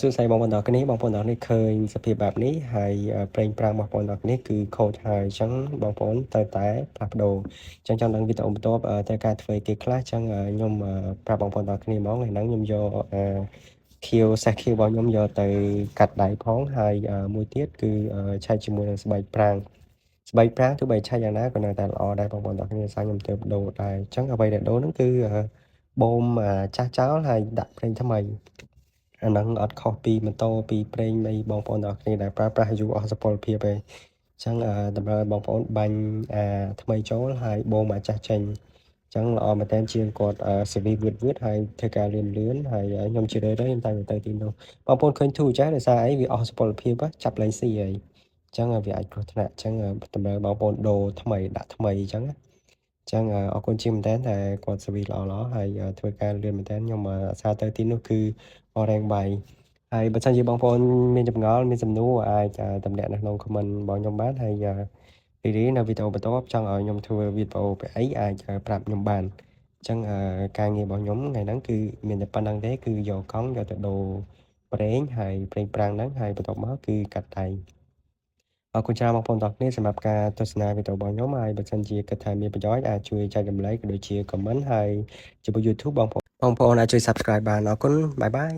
សួស្តីបងប្អូនទាំងអស់គ្នាបងប្អូនទាំងអស់គ្នាឃើញសភាពបែបនេះហើយប្រេងប្រាំងរបស់បងប្អូនទាំងអស់គ្នាគឺខូចហើយអញ្ចឹងបងប្អូនត្រូវតែផ្លាស់ប្ដូរអញ្ចឹងចង់ដឹងវីដេអូបន្ទាប់ត្រូវការធ្វើគេខ្លះអញ្ចឹងខ្ញុំប្រាប់បងប្អូនទាំងអស់គ្នាហ្មងថ្ងៃហ្នឹងខ្ញុំយកខៀវសេះខៀវរបស់ខ្ញុំយកទៅកាត់ដៃផងហើយមួយទៀតគឺឆែកជាមួយនឹងស្បែកប្រាំងទោះបីឆែកយ៉ាងណាក៏នៅតែល្អដែរបងប្អូនទាំងអស់គ្នាសារខ្ញុំទៅដូរដែរអញ្ចឹងអ្វីដែលដូរហ្នឹងគឺបូមចាស់ចោលហើយដាក់ប្រេងថ្មីអាហ្នឹងអត់ខុសពីម៉ូតូពីប្រេងនៃបងប្អូនទាំងអស់គ្នាដែលប្រើប្រាស់យូរអស់សុពលភាពទេអញ្ចឹងតម្រូវឲ្យបងប្អូនបាញ់ថ្មីចូលហើយបូមចាស់ចេញអញ្ចឹងល្អមែនតើជាងគាត់សេវីវឿតហើយធ្វើការលឿនហើយខ្ញុំជារឿយៗខ្ញុំតែងទៅទីនោះបងប្អូនឃើញធូរចាស់ដោយសារអីវាអស់សុពលភាពចាប់លេងស៊ីហើយអញ្ចឹងវាអាចគ្រោះថ្នាក់អញ្ចឹងតម្រូវបងប្អូនដូរថ្មីដាក់ថ្មីអញ្ចឹងណាចឹងអរគុណជាងមែនតើតែគាត់ service ល្អហើយធ្វើការលឿនមែនតើខ្ញុំអាសាទៅទីនោះគឺអររែងបាយហើយបើសិនជាបងប្អូនមានចម្ងល់មានសំណួរអាចតម្លាក់នៅក្នុង comment របស់ខ្ញុំបានហើយរីនៅវីដេអូបន្ទាប់ចង់ឲ្យខ្ញុំធ្វើវីដេអូពីអីអាចប្រាប់ខ្ញុំបានអញ្ចឹងការងាររបស់ខ្ញុំថ្ងៃហ្នឹងគឺមានតែប៉ុណ្្នឹងទេគឺយកកង់យកទៅដូរប្រេងហើយប្រេងប្រាំងហ្នឹងហើយបន្ទាប់មកគឺកាត់ដៃអរគុណច្រើនបងប្អូនទាំងអស់គ្នាសម្រាប់ការទស្សនាវីដេអូរបស់ខ្ញុំហើយបើសិនជាគិតថាមានប្រយោជន៍អាចជួយចែករំលែកក៏ដូចជា comment ហើយចំពោះ YouTube បងប្អូនអាចជួយ Subscribe បានអរគុណបាយបាយ